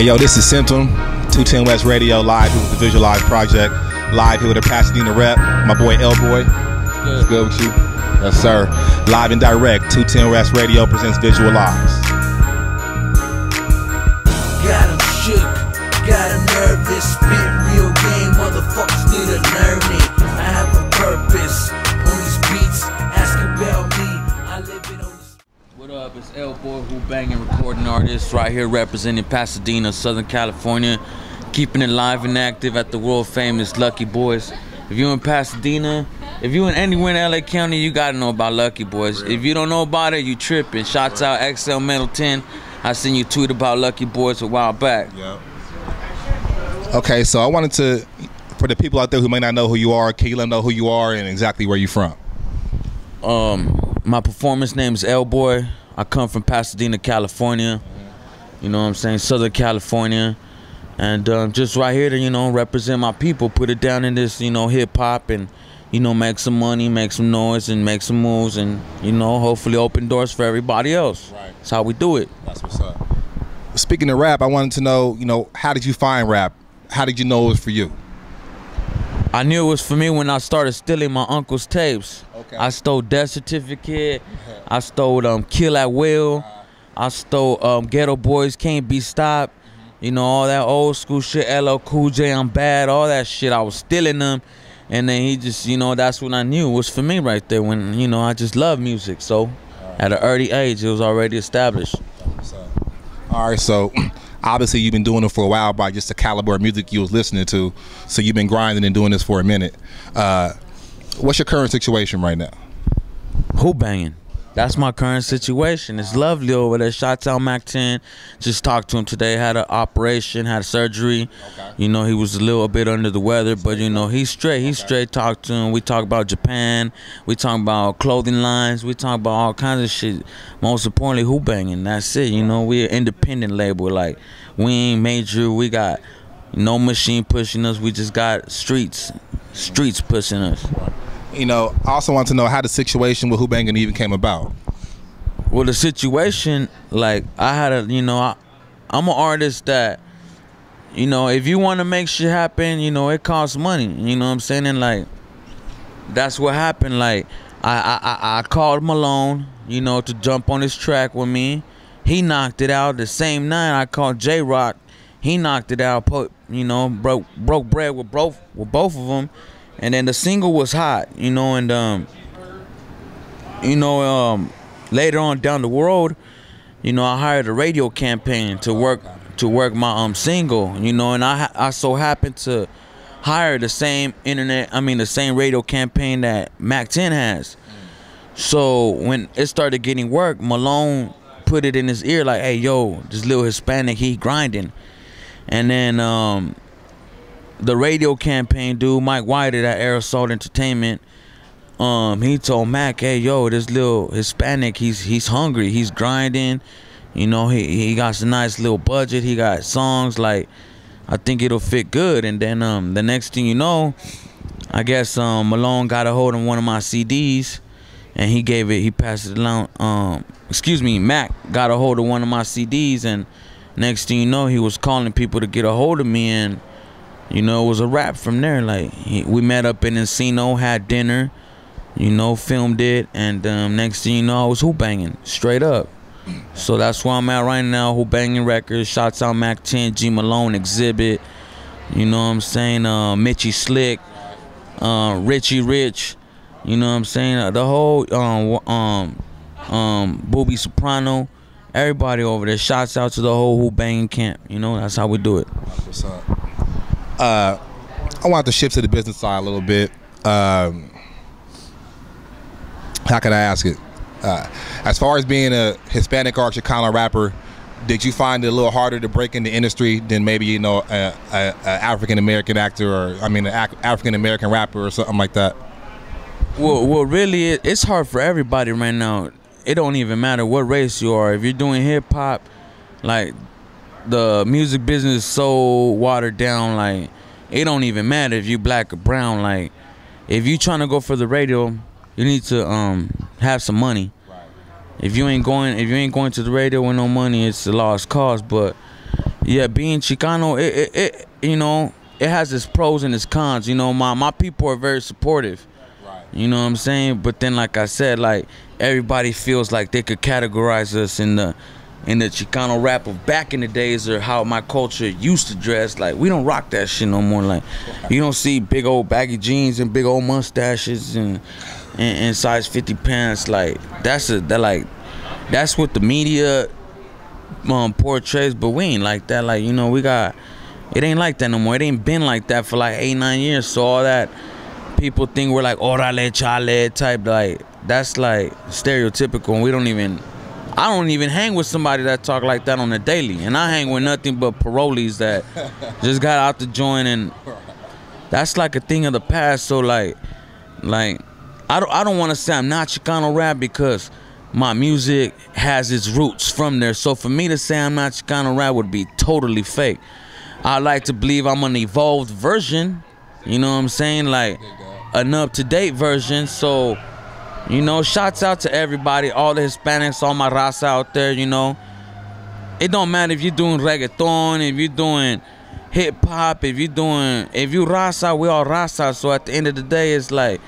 Hey yo, this is Symptom, 210 West Radio, live here with the Visualize Project, live here with the Pasadena rep, my boy L.Boy. What's good with you? Yes sir. Live and direct, 210 West Radio presents Visualize. Got him shook, got him nervous, spit real game, motherfuckers need to learn it. I have a purpose on these beats, ask about me, I live it on the... What up, it's L.Boy, who banging recording artist right here representing Pasadena, Southern California, keeping it live and active at the world famous Lucky Boys. If you're in Pasadena, if you're in anywhere in LA County, you gotta know about Lucky Boys. If you don't know about it, you tripping. Shouts out XL Metal 10. I seen you tweet about Lucky Boys a while back. Yep. Okay, so I wanted to, for the people out there who may not know who you are, can you let them know who you are and exactly where you're from? My performance name is L.Boy. I come from Pasadena, California. You know what I'm saying? Southern California. And just right here to, you know, represent my people, put it down in this, you know, hip hop and, you know, make some money, make some noise and make some moves and, you know, hopefully open doors for everybody else. Right. That's how we do it. That's what's up. Speaking of rap, I wanted to know, you know, how did you find rap? How did you know it was for you? I knew it was for me when I started stealing my uncle's tapes. Okay. I stole Death Certificate. I stole Kill at Will. I stole Ghetto Boys Can't Be Stopped. You know, all that old school shit, LL Cool J, I'm Bad, all that shit. I was stealing them. And then he just, you know, that's when I knew it was for me right there when, you know, I just love music. So at an early age, it was already established. All right, so obviously you've been doing it for a while by just the caliber of music you was listening to. So you've been grinding and doing this for a minute. What's your current situation right now? Who banging? That's my current situation. It's lovely over there. Shouts out Mac 10. Just talked to him today. Had an operation, had surgery. Okay. You know, he was a little bit under the weather, but you know, he's straight. He's straight. Talked to him. We talk about Japan. We talk about clothing lines. We talk about all kinds of shit. Most importantly, who banging. That's it. You know, we're an independent label. Like, we ain't major. We got no machine pushing us. We just got streets pushing us. You know, I also want to know how the situation with Who Bangin' even came about. Well, the situation, like, I had a, you know, I'm an artist that, you know, if you want to make shit happen, you know, it costs money. You know what I'm saying? And, like, that's what happened. Like, I called Malone, you know, to jump on this track with me. He knocked it out. The same night I called J-Rock. He knocked it out, you know, broke bread with both of them. And then the single was hot, you know, and later on down the road, you know, I hired a radio campaign to work my single, you know, and I so happened to hire the same the same radio campaign that Mac 10 has. So when it started getting work, Malone put it in his ear like, hey, yo, this little Hispanic, he grinding. And then the radio campaign dude, Mike Whiter at Aerosol Entertainment, he told Mac, hey, yo, this little Hispanic, he's hungry, he's grinding, you know, he got some nice little budget, he got songs, like, I think it'll fit good. And then the next thing you know, I guess Malone got a hold of one of my CDs, and he passed it along, Mac got a hold of one of my CDs, and next thing you know, he was calling people to get a hold of me, and you know, it was a wrap from there. Like, we met up in Encino, had dinner, you know, filmed it, and next thing you know, I was Who Banging, straight up. So that's where I'm at right now, Who Banging Records. Shouts out Mac 10, G Malone, Exhibit, you know what I'm saying, Mitchie Slick, Richie Rich, you know what I'm saying, the whole Booby Soprano, everybody over there. Shouts out to the whole Who Banging camp, you know, that's how we do it. What's up? I want to shift to the business side a little bit. How can I ask it? As far as being a Hispanic or Chicano rapper, did you find it a little harder to break in the industry than maybe, you know, a African American actor, or an African American rapper or something like that? Well, really, it's hard for everybody right now. It don't even matter what race you are. If you're doing hip hop, like, the music business is so watered down, like, it don't even matter if you black or brown. Like, if you trying to go for the radio, you need to have some money. If you ain't going to the radio with no money, it's a lost cause. But Yeah, being Chicano, it you know, it has its pros and its cons. You know, my people are very supportive. Right. You know what I'm saying? But then, like I said, like everybody feels like they could categorize us in the Chicano rap of back in the days, or how my culture used to dress. Like, we don't rock that shit no more. Like, you don't see big old baggy jeans and big old mustaches and size 50 pants. Like, that's what the media portrays, but we ain't like that. Like, you know, it ain't like that no more. It ain't been like that for like 8-9 years. So all that people think we're like orale chale type, like that's like stereotypical, and I don't even hang with somebody that talk like that on the daily, and I hang with nothing but parolees that just got out the joint, and that's like a thing of the past. So like I don't want to say I'm not Chicano rap, because my music has its roots from there. So for me to say I'm not Chicano rap would be totally fake. I like to believe I'm an evolved version, you know what I'm saying, like an up-to-date version. So, you know, shouts out to everybody, all the Hispanics, all my raza out there, you know. It don't matter if you're doing reggaeton, if you're doing hip-hop, if you raza, we all raza. So at the end of the day, it's like,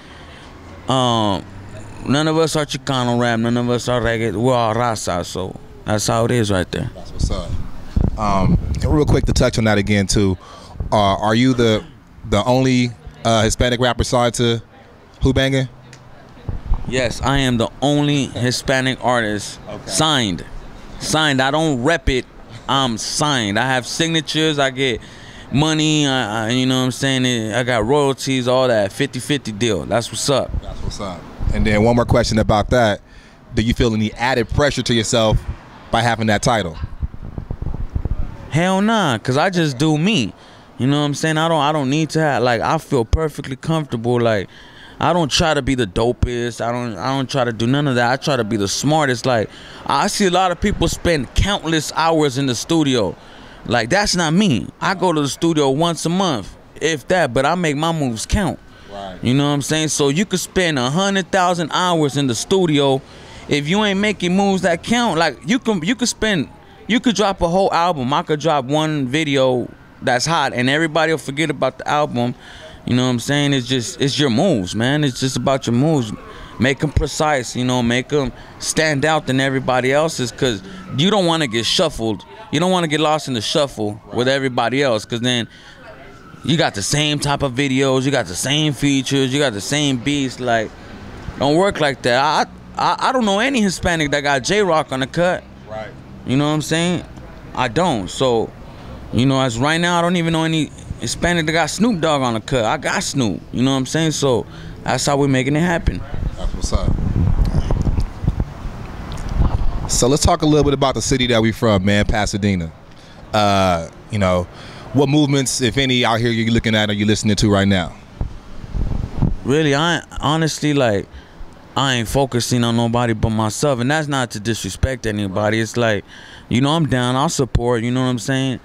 none of us are Chicano rap, none of us are reggae, we're all raza. So that's how it is right there. That's what's up. Real quick to touch on that again too, are you the only Hispanic rapper signed to Who Bangin'? Yes, I am the only Hispanic artist signed. I don't rep it, I'm signed. I have signatures, I get money, you know what I'm saying, I got royalties, all that, 50-50 deal. That's what's up. That's what's up. And then one more question about that. Do you feel any added pressure to yourself by having that title? Hell nah, cause I just do me. You know what I'm saying? I don't need to have, like, I feel perfectly comfortable. Like, I don't try to be the dopest. I don't try to do none of that. I try to be the smartest. Like, I see a lot of people spend countless hours in the studio. Like, that's not me. I go to the studio once a month, if that, but I make my moves count. Right. You know what I'm saying? So you could spend 100,000 hours in the studio. If you ain't making moves that count, like, you could drop a whole album. I could drop one video that's hot and everybody will forget about the album. You know what I'm saying? It's your moves, man. It's just about your moves. Make them precise, you know, make them stand out than everybody else's, because you don't want to get shuffled. You don't want to get lost in the shuffle with everybody else, because then you got the same type of videos, you got the same features, you got the same beats. Like, don't work like that. I don't know any Hispanic that got J-Rock on the cut. Right. You know what I'm saying? I don't. So, you know, as right now, I don't even know any Hispanic that got Snoop Dogg on the cut. I got Snoop. You know what I'm saying? So that's how we're making it happen. That's what's up. So let's talk a little bit about the city that we from, man, Pasadena. You know, what movements, if any, out here you're looking at or you listening to right now? Really, honestly, like, I ain't focusing on nobody but myself, and that's not to disrespect anybody. It's like, you know, I'm down, I'll support, you know what I'm saying?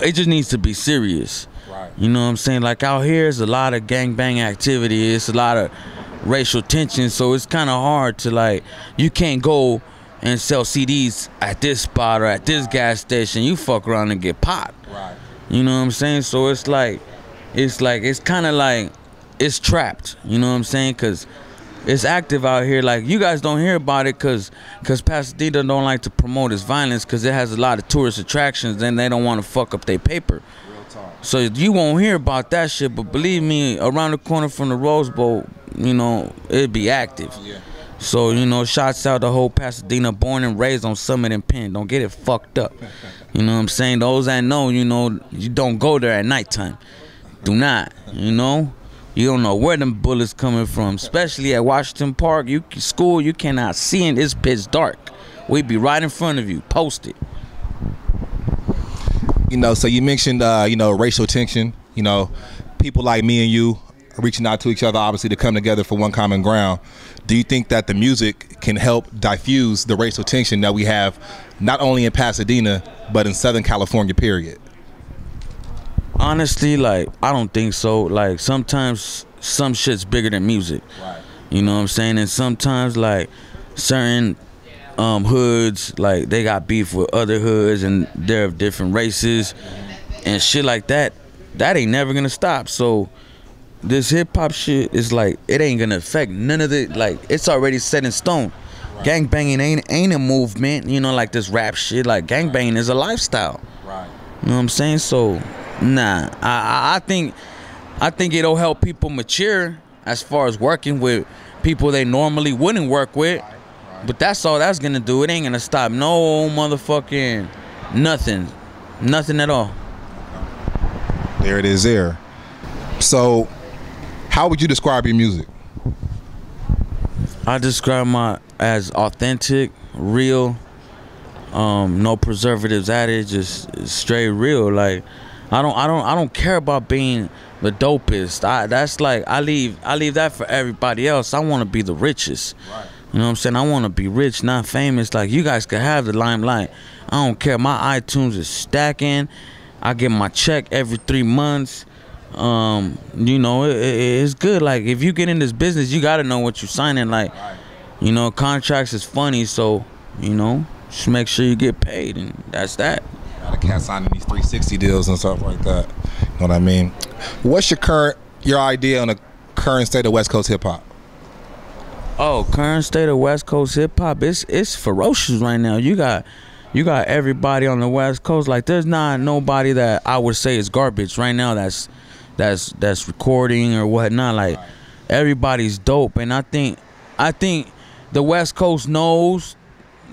It just needs to be serious. Right. You know what I'm saying? Like, out here, it's a lot of gangbang activity, it's a lot of racial tension, so it's kind of hard to, like, you can't go and sell CDs at this spot or at this gas station. You fuck around and get popped. Right. You know what I'm saying? So it's kind of like, it's trapped, you know what I'm saying? Because it's active out here. Like, you guys don't hear about it because Pasadena don't like to promote its violence, because it has a lot of tourist attractions and they don't want to fuck up their paper. Real talk. So you won't hear about that shit, but believe me, around the corner from the Rose Bowl, you know, it'd be active. Yeah. So, you know, shouts out the whole Pasadena, born and raised on Summit and Penn. Don't get it fucked up. You know what I'm saying? Those that know, you know, you don't go there at nighttime. Do not, you know? You don't know where them bullets coming from, especially at Washington Park. You cannot see, and it's pitch dark. We be right in front of you, posted. You know, so you mentioned, you know, racial tension. You know, people like me and you are reaching out to each other, obviously, to come together for one common ground. Do you think that the music can help diffuse the racial tension that we have, not only in Pasadena, but in Southern California, period? Honestly, like, I don't think so. Like, sometimes some shit's bigger than music. Right. You know what I'm saying? And sometimes, like, certain hoods, like they got beef with other hoods and they're of different races and shit like that. That ain't never gonna stop. So this hip hop shit is like, it ain't gonna affect none of the, like, it's already set in stone. Right. Gang banging ain't a movement, you know, like this rap shit. Like gang banging is a lifestyle. Right. You know what I'm saying? So nah, I think it'll help people mature as far as working with people they normally wouldn't work with. Right. But that's all that's gonna do. It ain't gonna stop no motherfucking nothing at all. There it is there. So how would you describe your music? I describe as authentic, real, no preservatives added, just straight real. Like I don't care about being the dopest. That's like I leave that for everybody else. I want to be the richest. Right. You know what I'm saying? I want to be rich, not famous. Like you guys could have the limelight. I don't care. My iTunes is stacking. I get my check every 3 months. You know, it's good. Like if you get in this business, you gotta know what you're signing. Like, you know, contracts is funny, so you know, just make sure you get paid, and that's that. A lot of cats signing these 360 deals and stuff like that. You know what I mean? What's your idea on the current state of West Coast hip hop? Oh, current state of West Coast hip hop, it's ferocious right now. You got everybody on the West Coast. Like there's not nobody that I would say is garbage right now that's recording or whatnot. Like everybody's dope, and I think the West Coast knows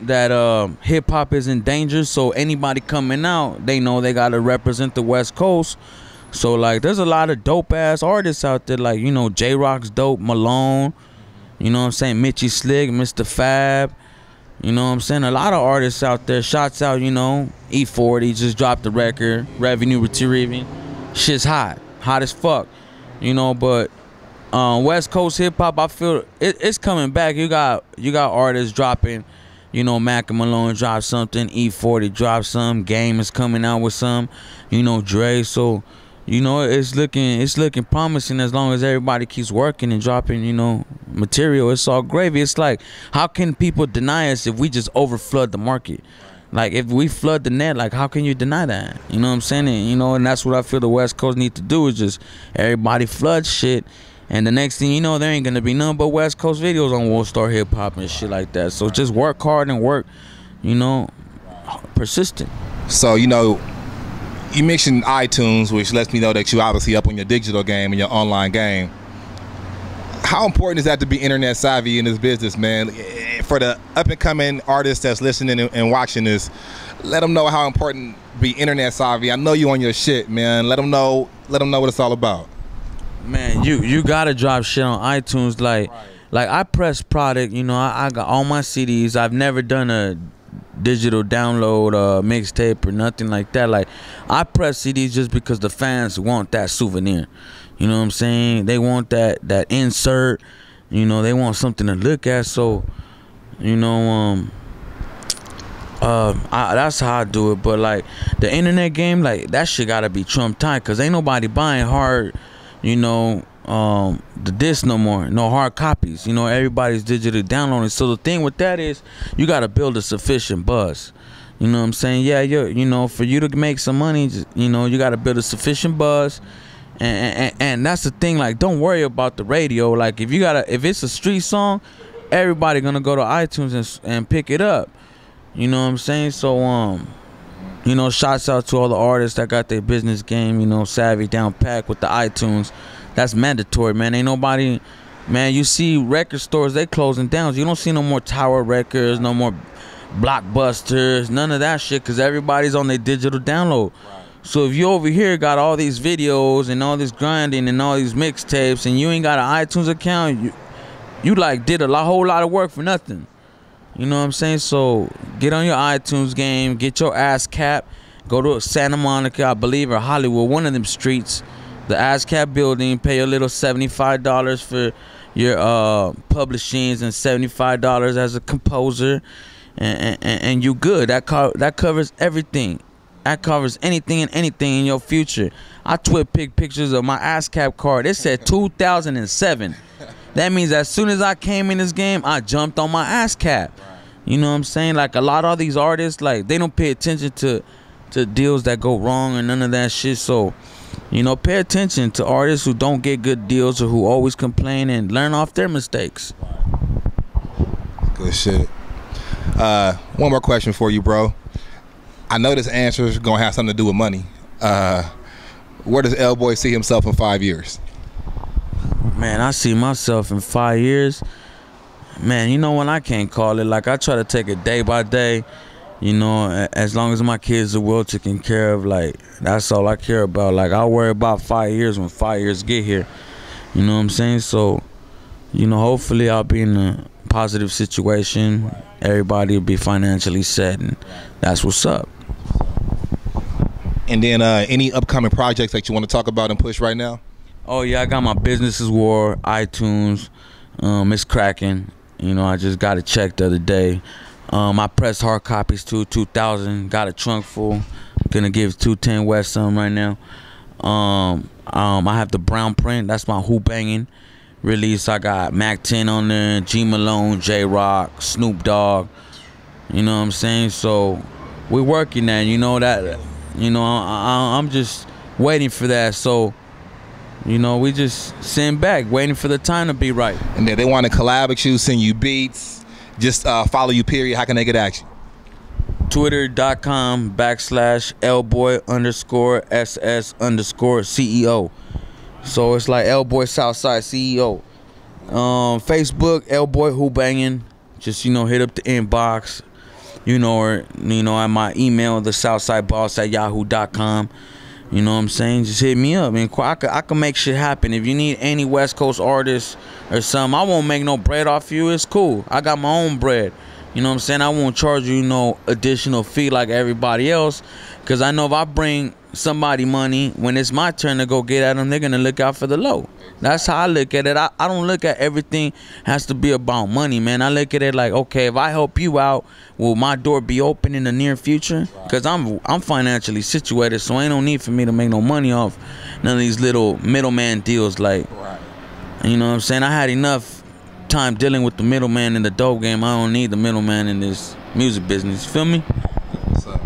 that hip hop is in danger. So anybody coming out, they know they gotta represent the West Coast. So like there's a lot of dope ass artists out there. Like, you know, J-Rock's dope, Malone. You know what I'm saying? Mitchie Slick, Mr. Fab. You know what I'm saying? A lot of artists out there. Shots out, you know. E40 just dropped the record. Revenue retrieving. Shit's hot as fuck. You know, but West Coast hip hop, I feel it's coming back. You got artists dropping. You know, Mac and Malone dropped something. E40 dropped some. Game is coming out with some. You know, Dre. So, you know, it's looking promising as long as everybody keeps working and dropping, you know, material. It's all gravy. It's like, how can people deny us if we just overflood the market? Like, if we flood the net, like, how can you deny that? You know what I'm saying? And, you know, and that's what I feel the West Coast need to do, is just everybody flood shit. And the next thing you know, there ain't gonna be none but West Coast videos on World Star Hip Hop and shit like that. So just work hard and work, you know, persistent. So, you know, you mentioned iTunes, which lets me know that you obviously up on your digital game and your online game. How important is that to be internet savvy in this business, man? For the up and coming artists that's listening and watching this, let them know how important be internet savvy. I know you on your shit, man. Let them know what it's all about. Man, you gotta drop shit on iTunes. Like I press product. You know, I got all my CDs. I've never done a digital download, mixtape or nothing like that. Like I press CDs just because the fans want that souvenir. You know what I'm saying? They want that insert. You know, they want something to look at. So, you know, that's how I do it. But like the internet game, like that shit gotta be Trump tight, cause ain't nobody buying hard, you know, the disc no more, no hard copies. You know, everybody's digitally downloading. So the thing with that is, you gotta build a sufficient buzz. You know what I'm saying? Yeah, you know, for you to make some money, you know, you gotta build a sufficient buzz. And that's the thing. Like, don't worry about the radio. Like, if it's a street song, everybody gonna go to iTunes and pick it up. You know what I'm saying? So you know, shouts out to all the artists that got their business game, you know, savvy down pack with the iTunes. That's mandatory, man. Ain't nobody, man. You see record stores, they closing down. You don't see no more Tower Records, no more Blockbusters, none of that shit, because everybody's on their digital download. Right. So if you over here got all these videos and all this grinding and all these mixtapes and you ain't got an iTunes account, you like did a whole lot of work for nothing. You know what I'm saying? So get on your iTunes game, get your ASCAP, go to Santa Monica, I believe, or Hollywood, one of them streets, the ASCAP building, pay a little $75 for your publishings and $75 as a composer, and you good. That covers everything. That covers anything and anything in your future. I picked pictures of my ASCAP card. It said 2007. That means as soon as I came in this game, I jumped on my ASCAP. You know what I'm saying? Like a lot of these artists, like they don't pay attention to deals that go wrong and none of that shit. So, you know, pay attention to artists who don't get good deals or who always complain and learn off their mistakes. Good shit. One more question for you, bro. I know this answer is gonna have something to do with money. Where does L.Boy see himself in 5 years? Man, I see myself in 5 years. Man, you know when I can't call it. Like I try to take it day by day. You know, as long as my kids are well taken care of, like that's all I care about. Like I'll worry about 5 years when 5 years get here. You know what I'm saying? So, you know, hopefully I'll be in a positive situation. Everybody will be financially set, and that's what's up. And then any upcoming projects that you want to talk about and push right now? Oh yeah, I got my Businesses War, iTunes. It's cracking. You know, I just got a check the other day. I pressed hard copies too, 2,000. Got a trunk full. Gonna give 210 West some right now. I have the brown print. That's my Who Bangin' release. I got Mac 10 on there, G Malone, J Rock, Snoop Dogg. You know what I'm saying? So we're working that. You know that. You know, I'm just waiting for that. So, you know, we just sitting back, waiting for the time to be right. And then they want to collab with you, send you beats, just follow you, period. How can they get at you? Twitter.com/L.Boy_SS_CEO. So it's like L.Boy Southside CEO. Facebook, L.Boy Who Bangin'. Just, you know, hit up the inbox. You know, or, you know, at my email, the southsideboss@yahoo.com. You know what I'm saying? Just hit me up, and I can make shit happen. If you need any West Coast artists or something, I won't make no bread off you. It's cool. I got my own bread. You know what I'm saying? I won't charge you no additional fee like everybody else, because I know if I bring somebody money, when it's my turn to go get at them, they're going to look out for the low. That's how I look at it. I don't look at everything has to be about money, man. I look at it like, okay, if I help you out, will my door be open in the near future? Because I'm financially situated, so ain't no need for me to make no money off none of these little middleman deals. Like, you know what I'm saying? I had enough time dealing with the middleman in the dope game. I don't need the middleman in this music business. Feel me? What's up?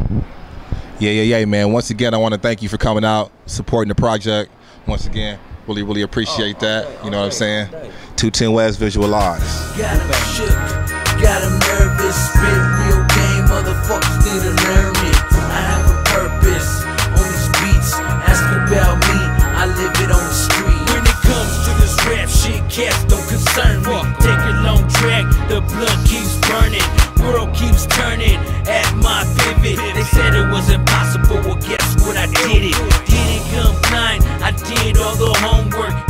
Yeah, man. Once again, I want to thank you for coming out, supporting the project. Once again, really appreciate that. You know what I'm saying? 210 West Visualize. Got him shook, got him nervous. Spit real game, motherfuckers need to learn it. I have a purpose on these beats. Ask about me, I live it on the street. When it comes to this rap shit, cats don't concern me. Take a long track, the blood keeps burning. World keeps turning at my pivot. They said it was impossible, well guess what, I did it. Didn't come blind, I did all the homework.